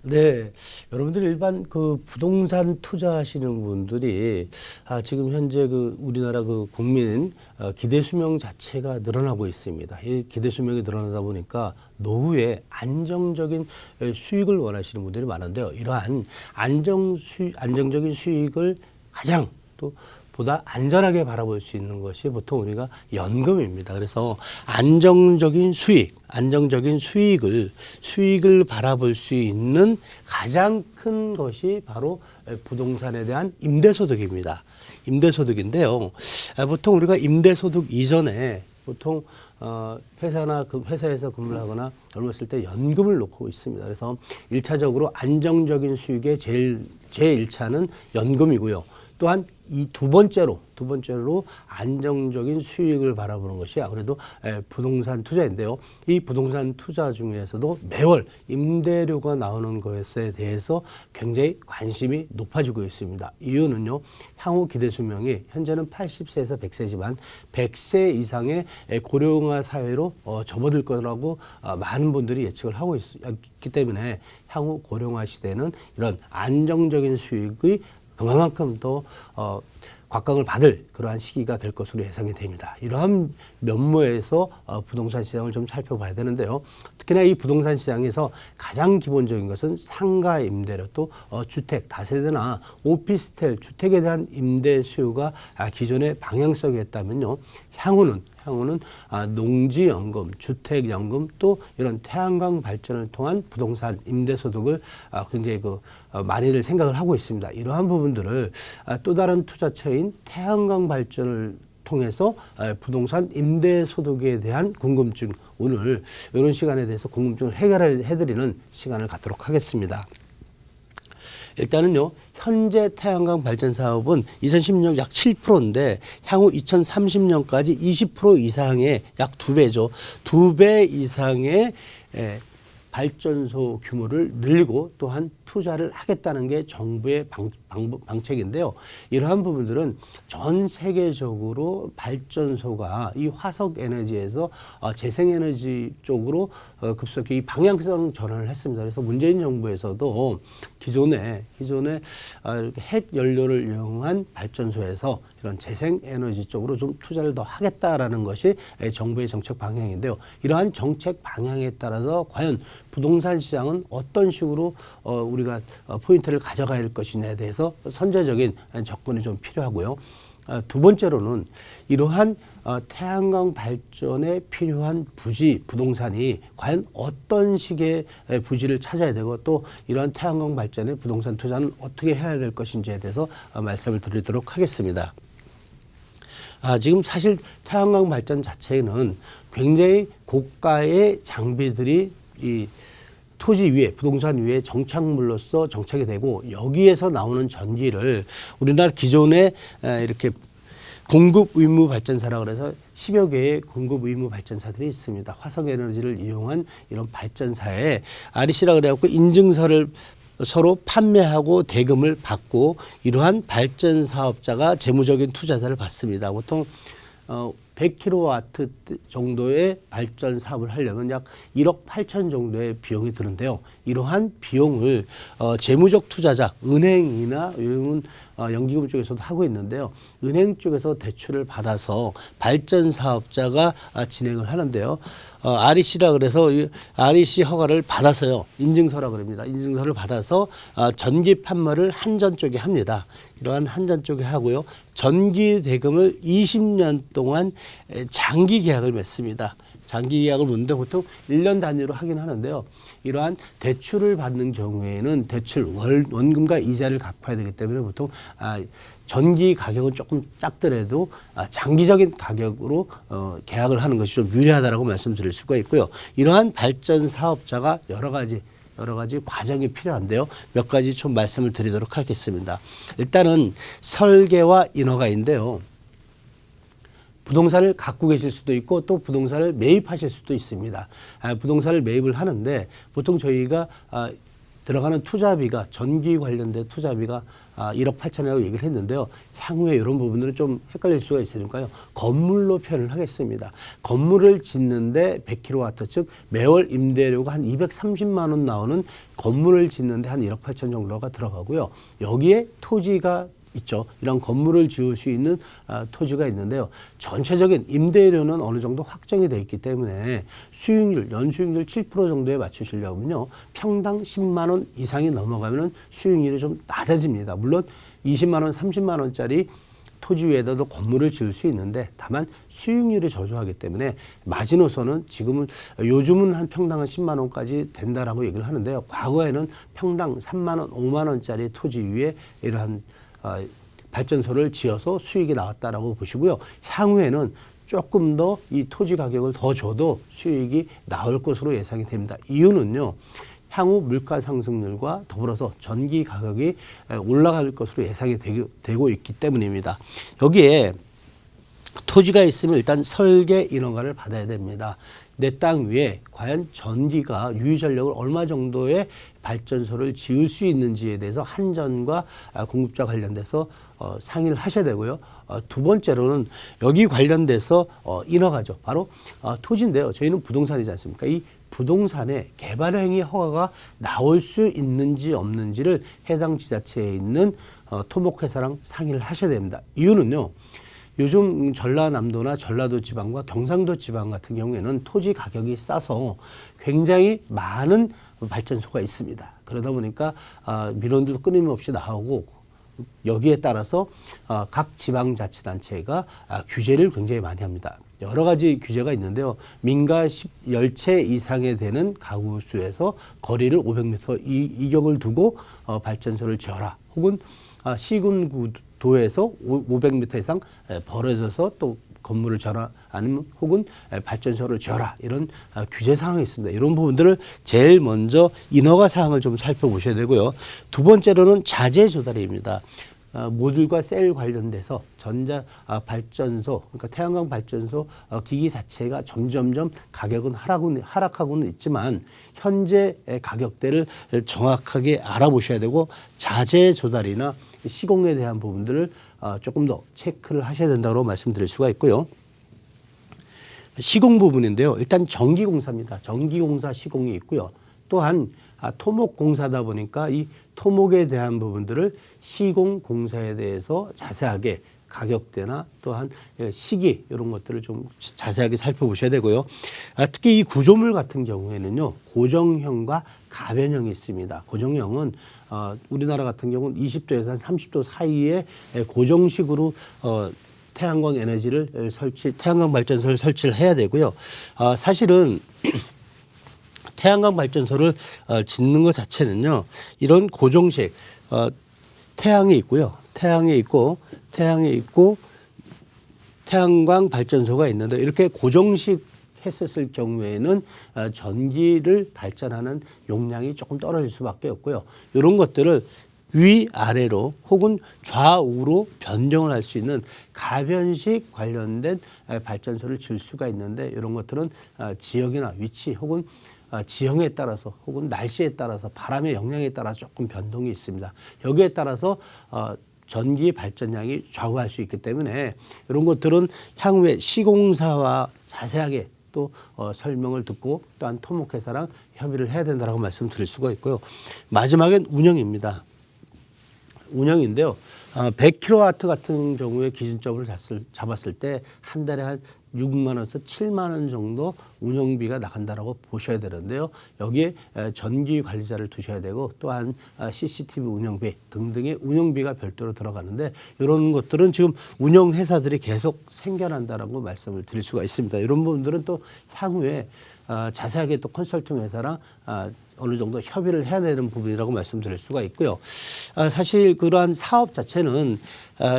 네, 여러분들 일반 그 부동산 투자하시는 분들이 지금 현재 그 우리나라 그 국민 기대 수명 자체가 늘어나고 있습니다. 이 기대 수명이 늘어나다 보니까 노후에 안정적인 수익을 원하시는 분들이 많은데요. 이러한 안정적인 수익을 가장 또 보다 안전하게 바라볼 수 있는 것이 보통 우리가 연금입니다. 그래서 안정적인 수익을 바라볼 수 있는 가장 큰 것이 바로 부동산에 대한 임대소득입니다. 임대소득인데요. 보통 우리가 임대소득 이전에 보통 회사에서 근무를 하거나 젊었을 때 연금을 놓고 있습니다. 그래서 1차적으로 안정적인 수익의 제1차는 연금이고요. 또한 이 두 번째로 안정적인 수익을 바라보는 것이 아무래도 부동산 투자인데요. 이 부동산 투자 중에서도 매월 임대료가 나오는 것에 대해서 굉장히 관심이 높아지고 있습니다. 이유는요. 향후 기대 수명이 현재는 80세에서 100세지만 100세 이상의 고령화 사회로 접어들 거라고 많은 분들이 예측을 하고 있기 때문에 향후 고령화 시대는 이런 안정적인 수익의 그만큼 더 곽강을 받을 그러한 시기가 될 것으로 예상이 됩니다. 이러한 면모에서 부동산 시장을 좀 살펴봐야 되는데요. 특히나 이 부동산 시장에서 가장 기본적인 것은 상가 임대료 또 주택, 다세대나 오피스텔, 주택에 대한 임대 수요가 기존의 방향성이었다면요. 향후는 농지연금, 주택연금 또 이런 태양광 발전을 통한 부동산 임대소득을 굉장히 많이들 생각을 하고 있습니다. 이러한 부분들을 또 다른 투자처인 태양광 발전을 통해서 부동산 임대소득에 대한 궁금증, 오늘 이런 시간에 대해서 궁금증을 해드리는 시간을 갖도록 하겠습니다. 일단은요, 현재 태양광 발전 사업은 2016년 약 7%인데 향후 2030년까지 20% 이상의 약 2배죠. 2배 이상의 발전소 규모를 늘리고 또한 투자를 하겠다는 게 정부의 방책인데요. 이러한 부분들은 전 세계적으로 발전소가 이 화석 에너지에서 재생에너지 쪽으로 급속히 방향성 전환을 했습니다. 그래서 문재인 정부에서도 기존에 이렇게 핵 연료를 이용한 발전소에서 이런 재생에너지 쪽으로 좀 투자를 더 하겠다라는 것이 정부의 정책 방향인데요. 이러한 정책 방향에 따라서 과연 부동산 시장은 어떤 식으로 우리가 포인트를 가져가야 할 것이냐에 대해서 선제적인 접근이 좀 필요하고요. 두 번째로는 이러한 태양광 발전에 필요한 부동산이 과연 어떤 식의 부지를 찾아야 되고 또 이러한 태양광 발전에 부동산 투자는 어떻게 해야 될 것인지에 대해서 말씀을 드리도록 하겠습니다. 지금 사실 태양광 발전 자체는 굉장히 고가의 장비들이 이 토지 위에, 부동산 위에 정착물로서 정착이 되고 여기에서 나오는 전기를 우리나라 기존에 이렇게 공급 의무 발전사라고 해서 10여 개의 공급 의무 발전사들이 있습니다. 화석 에너지를 이용한 이런 발전사에 REC라 그래갖고 인증서를 서로 판매하고 대금을 받고 이러한 발전 사업자가 재무적인 투자자를 받습니다. 보통 100kW 정도의 발전 사업을 하려면 약 1억 8천 정도의 비용이 드는데요. 이러한 비용을 재무적 투자자, 은행이나 요즘은 연기금 쪽에서도 하고 있는데요. 은행 쪽에서 대출을 받아서 발전 사업자가 진행을 하는데요. REC라 그래서 REC 허가를 받아서요. 인증서라 그럽니다. 인증서를 받아서 전기 판매를 한전 쪽에 합니다. 이러한 한전 쪽에 하고요. 전기 대금을 20년 동안 장기 계약을 맺습니다. 장기 계약을 맺는데 보통 1년 단위로 하긴 하는데요. 이러한 대출을 받는 경우에는 원금과 이자를 갚아야 되기 때문에 보통 전기 가격은 조금 작더라도 장기적인 가격으로 계약을 하는 것이 좀 유리하다라고 말씀드릴 수가 있고요. 이러한 발전 사업자가 여러 가지 과정이 필요한데요. 몇 가지 좀 말씀을 드리도록 하겠습니다. 일단은 설계와 인허가인데요. 부동산을 갖고 계실 수도 있고 또 부동산을 매입하실 수도 있습니다. 부동산을 매입을 하는데 보통 저희가 들어가는 투자비가 전기 관련된 투자비가 1억 8천이라고 얘기를 했는데요. 향후에 이런 부분들은 좀 헷갈릴 수가 있으니까요. 건물로 표현을 하겠습니다. 건물을 짓는데 100kW, 즉 매월 임대료가 한 230만 원 나오는 건물을 짓는데 한 1억 8천 정도가 들어가고요. 여기에 토지가 있죠. 이런 건물을 지을 수 있는 토지가 있는데요. 전체적인 임대료는 어느 정도 확정이 되어 있기 때문에 수익률, 연수익률 7% 정도에 맞추시려면요. 평당 10만 원 이상이 넘어가면 수익률이 좀 낮아집니다. 물론 20만 원, 30만 원짜리 토지 위에다도 건물을 지을 수 있는데 다만 수익률이 저조하기 때문에 마지노선은 지금은 요즘은 한 평당 한 10만 원까지 된다라고 얘기를 하는데요. 과거에는 평당 3만 원, 5만 원짜리 토지 위에 이러한 발전소를 지어서 수익이 나왔다라고 보시고요. 향후에는 조금 더 이 토지 가격을 더 줘도 수익이 나올 것으로 예상이 됩니다. 이유는요. 향후 물가 상승률과 더불어서 전기 가격이 올라갈 것으로 예상이 되고 있기 때문입니다. 여기에 토지가 있으면 일단 설계 인허가를 받아야 됩니다. 내 땅 위에 과연 전기가 유유전력을 얼마 정도의 발전소를 지을 수 있는지에 대해서 한전과 공급자 관련돼서 상의를 하셔야 되고요. 두 번째로는 여기 관련돼서 인허가죠. 바로 토지인데요. 저희는 부동산이지 않습니까? 이 부동산의 개발 행위 허가가 나올 수 있는지 없는지를 해당 지자체에 있는 토목회사랑 상의를 하셔야 됩니다. 이유는요. 요즘 전라남도나 전라도 지방과 경상도 지방 같은 경우에는 토지 가격이 싸서 굉장히 많은 발전소가 있습니다. 그러다 보니까 민원도 끊임없이 나오고 여기에 따라서 각 지방자치단체가 규제를 굉장히 많이 합니다. 여러 가지 규제가 있는데요. 민가 10채 이상에 되는 가구 수에서 거리를 500m 이격을 두고 발전소를 지어라. 혹은 시군구도에서 500m 이상 벌어져서 또 건물을 지어라. 아니면 혹은 발전소를 지어라. 이런 규제 사항이 있습니다. 이런 부분들을 제일 먼저 인허가 사항을 좀 살펴보셔야 되고요. 두 번째로는 자재 조달입니다. 모듈과 셀 관련돼서 전자 발전소, 그러니까 태양광 발전소 기기 자체가 점점점 가격은 하락하고는 있지만 현재 가격대를 정확하게 알아보셔야 되고 자재 조달이나 시공에 대한 부분들을 조금 더 체크를 하셔야 된다고 말씀드릴 수가 있고요. 시공 부분인데요. 일단 전기공사입니다. 전기공사 시공이 있고요. 또한 토목공사다 보니까 이 토목에 대한 부분들을 시공공사에 대해서 자세하게 가격대나 또한 시기 이런 것들을 좀 자세하게 살펴보셔야 되고요. 특히 이 구조물 같은 경우에는요. 고정형과 가변형이 있습니다. 고정형은 우리나라 같은 경우는 20도에서 한 30도 사이에 고정식으로 태양광 에너지를 태양광 발전소를 설치를 해야 되고요. 사실은 태양광 발전소를 짓는 것 자체는요. 이런 고정식 태양이 있고요. 태양이 있고 태양광 발전소가 있는데 이렇게 고정식 했었을 경우에는 전기를 발전하는 용량이 조금 떨어질 수밖에 없고요. 이런 것들을 위아래로 혹은 좌우로 변경을 할 수 있는 가변식 관련된 발전소를 질 수가 있는데 이런 것들은 지역이나 위치 혹은 지형에 따라서 혹은 날씨에 따라서 바람의 영향에 따라 조금 변동이 있습니다. 여기에 따라서 전기 발전량이 좌우할 수 있기 때문에 이런 것들은 향후에 시공사와 자세하게 또 설명을 듣고 또한 토목회사랑 협의를 해야 된다고 말씀드릴 수가 있고요. 마지막엔 운영입니다. 운영인데요. 100kW 같은 경우에 기준점을 잡았을 때 한 달에 한 6만 원에서 7만 원 정도 운영비가 나간다라고 보셔야 되는데요. 여기에 전기 관리자를 두셔야 되고 또한 CCTV 운영비 등등의 운영비가 별도로 들어가는데 이런 것들은 지금 운영회사들이 계속 생겨난다라고 말씀을 드릴 수가 있습니다. 이런 부분들은 또 향후에 자세하게 또 컨설팅 회사랑 어느 정도 협의를 해야 되는 부분이라고 말씀드릴 수가 있고요. 사실 그러한 사업 자체는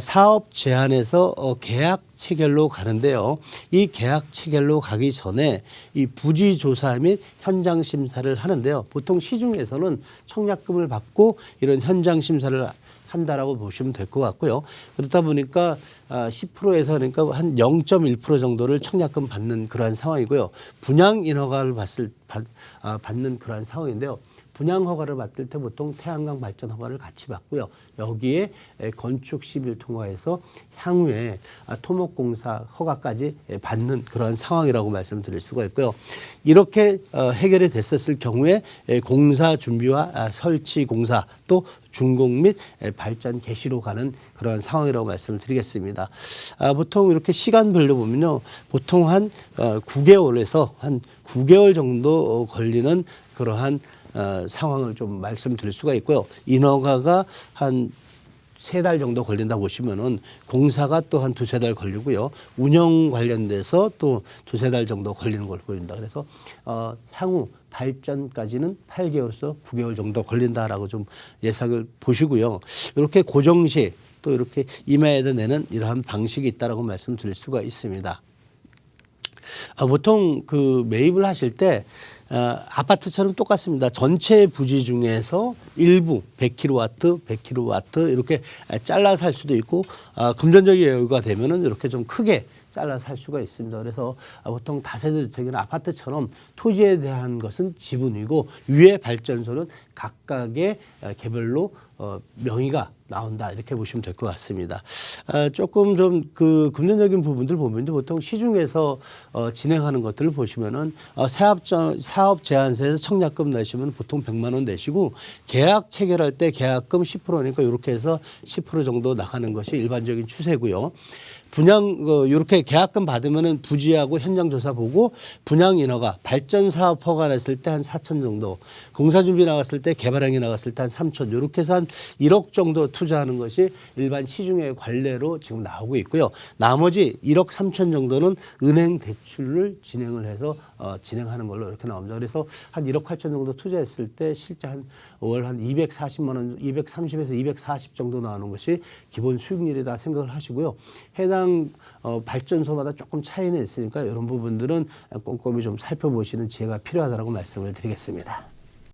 사업 제안에서 계약 체결로 가는데요. 이 계약 체결로 가기 전에 이 부지 조사 및 현장 심사를 하는데요. 보통 시중에서는 청약금을 받고 이런 현장 심사를 한다라고 보시면 될 것 같고요. 그렇다 보니까 10%에서 그러니까 한 0.1% 정도를 청약금 받는 그러한 상황이고요. 분양 인허가를 받는 그러한 상황인데요. 분양 허가를 받을 때 보통 태양광 발전 허가를 같이 받고요. 여기에 건축 시비를 통과해서 향후에 토목공사 허가까지 받는 그런 상황이라고 말씀드릴 수가 있고요. 이렇게 해결이 됐었을 경우에 공사 준비와 설치 공사 또 준공 및 발전 개시로 가는 그런 상황이라고 말씀을 드리겠습니다. 보통 이렇게 시간별로 보면요. 보통 한 9개월에서 한 9개월 정도 걸리는 그러한 상황을 좀 말씀드릴 수가 있고요. 인허가가 한 3달 정도 걸린다 보시면은 공사가 또 한 2-3달 걸리고요. 운영 관련돼서 또 2-3달 정도 걸리는 걸 보인다. 그래서 향후 발전까지는 8개월에서 9개월 정도 걸린다라고 좀 예상을 보시고요. 이렇게 고정시 또 이렇게 임야에다 내는 이러한 방식이 있다라고 말씀드릴 수가 있습니다. 보통 그 매입을 하실 때 아파트처럼 똑같습니다. 전체 부지 중에서 일부 100kW, 100kW 이렇게 잘라서 할 수도 있고 금전적인 여유가 되면은 이렇게 좀 크게 잘라서 할 수가 있습니다. 그래서 보통 다세대 주택이나 아파트처럼 토지에 대한 것은 지분이고 위에 발전소는 각각의 개별로 명의가 나온다 이렇게 보시면 될 것 같습니다. 조금 좀 그 금전적인 부분들 보면 보통 시중에서 진행하는 것들을 보시면은 사업 제한세에서 청약금 내시면 보통 100만 원 내시고 계약 체결할 때 계약금 10%니까 이렇게 해서 10% 정도 나가는 것이 일반적인 추세고요. 분양 이렇게 계약금 받으면은 부지하고 현장 조사 보고 분양 인허가 발전 사업 허가 냈을 때 한 4천 정도, 공사 준비 나갔을 때 개발행위 나갔을 때 한 3천 이렇게 해서 한 1억 정도 투자하는 것이 일반 시중의 관례로 지금 나오고 있고요. 나머지 1억 3천 정도는 은행 대출을 진행을 해서 진행하는 걸로 이렇게 나옵니다. 그래서 한 1억 8천 정도 투자했을 때 실제 한 월 한 240만 원, 230에서 240 정도 나오는 것이 기본 수익률이다 생각을 하시고요. 해당 발전소마다 조금 차이는 있으니까 이런 부분들은 꼼꼼히 좀 살펴보시는 지혜가 필요하다고 말씀을 드리겠습니다.